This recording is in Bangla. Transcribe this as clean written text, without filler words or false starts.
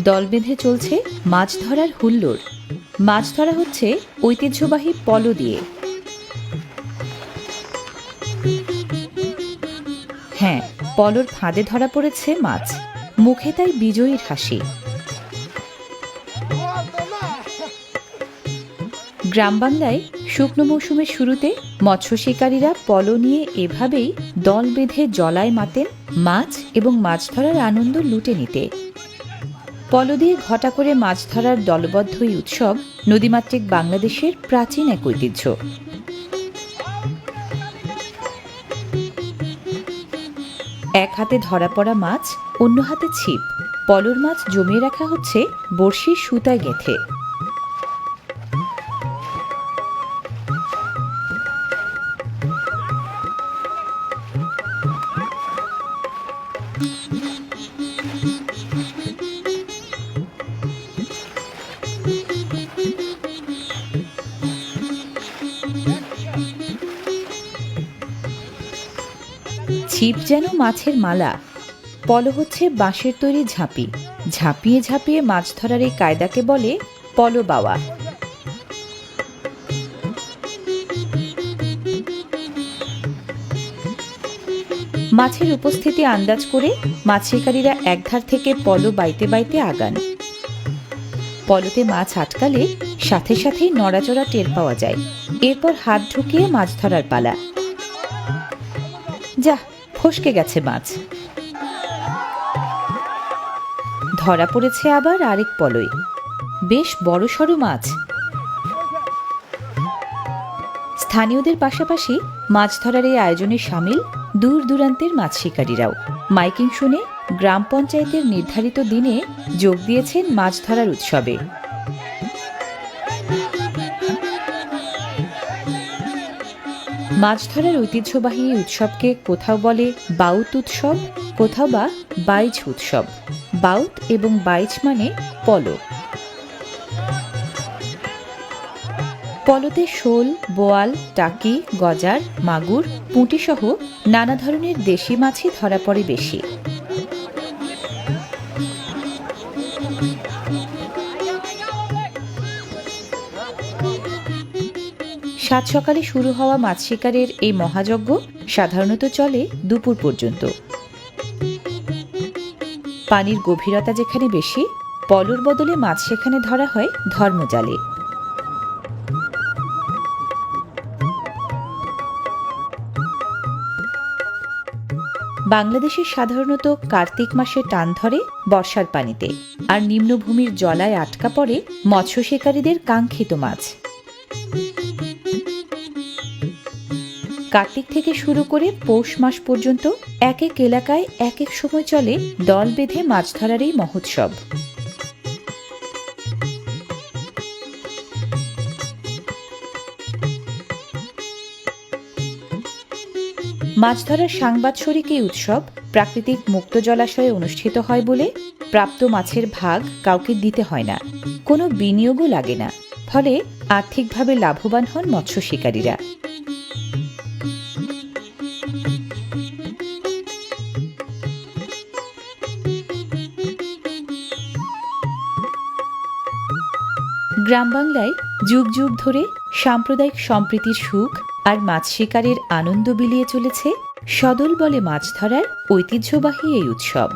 দল বেঁধে চলছে মাছ ধরার হুল্লোড়। মাছ ধরা হচ্ছে ঐতিহ্যবাহী পলো দিয়ে। হ্যাঁ, পলোর ফাঁদে ধরা পড়েছে মাছ, মুখে তাই বিজয়ীর হাসি। গ্রাম বাংলায় শুকনো মৌসুমের শুরুতে মৎস্য শিকারীরা পলো নিয়ে এভাবেই দল বেঁধে জলায় মাতেন মাছ এবং মাছ ধরার আনন্দ লুটে নিতে। পলো দিয়ে ঘটা করে মাছ ধরার দলবদ্ধ এই উৎসব নদীমাতৃক বাংলাদেশের প্রাচীন এক ঐতিহ্য। এক হাতে ধরা পড়া মাছ, অন্য হাতে ছিপ। পলোর মাছ জমিয়ে রাখা হচ্ছে বড়শির সুতায় গেঁথে। ছিপ যেন মাছের মালা, পলো হচ্ছে বাঁশের তৈরি ঝাঁপি। ঝাঁপিয়ে ঝাঁপিয়ে মাছ ধরার এই কায়দাকে বলে পলো বাওয়া। মাছের উপস্থিতি আন্দাজ করে মাছ শিকারীরা একধার থেকে পলো বাইতে বাইতে আগান। পলোতে মাছ আটকালে সাথে সাথেই নড়াচড়া টের পাওয়া যায়। এরপর হাত ঢুকিয়ে মাছ ধরার পালা। যা, ফসকে গেছে মাছ। ধরা পড়েছে আবার আরেক পলোয়, বেশ বড়সড় মাছ। স্থানীয়দের পাশাপাশি মাছ ধরার এই আয়োজনে সামিল দূর দূরান্তের মাছ শিকারীরাও। মাইকিং শুনে গ্রাম পঞ্চায়েতের নির্ধারিত দিনে যোগ দিয়েছেন মাছ ধরার উৎসবে। মাছ ধরার ঐতিহ্যবাহী এই উৎসবকে কোথাও বলে বাউত উৎসব, কোথাও বা বাইচ উৎসব। বাউত এবং বাইচ মানে পলো। পলোতে শোল, বোয়াল, টাকি, গজার, মাগুর, পুঁটি সহ নানা ধরনের দেশি মাছই ধরা পড়ে বেশি। সাত সকালে শুরু হওয়া মাছ শিকারের এই মহাযজ্ঞ সাধারণত চলে দুপুর পর্যন্ত। পানির গভীরতা যেখানে বেশি, পলোর বদলে মাছ সেখানে ধরা হয় ধর্মজালে। বাংলাদেশে সাধারণত কার্তিক মাসে টান ধরে বর্ষার পানিতে, আর নিম্নভূমির জলায় আটকা পড়ে মৎস্য শিকারীদের কাঙ্ক্ষিত মাছ। কার্তিক থেকে শুরু করে পৌষ মাস পর্যন্ত এক এক এলাকায় এক এক সময় চলে দল বেঁধে মাছ ধরার এই মহোৎসব। মাছ ধরার সাংবাৎসরিক এই উৎসব প্রাকৃতিক মুক্ত জলাশয়ে অনুষ্ঠিত হয় বলে প্রাপ্ত মাছের ভাগ কাউকে দিতে হয় না, কোনো বিনিয়োগও লাগে না। ফলে আর্থিকভাবে লাভবান হন মৎস্য শিকারীরা। গ্রাম বাংলায় যুগ যুগ ধরে সাম্প্রদায়িক সম্প্রীতির সুখ আর মাছ শিকারের আনন্দ বিলিয়ে চলেছে সদল বলে মাছ ধরার ঐতিহ্যবাহী এই উৎসব।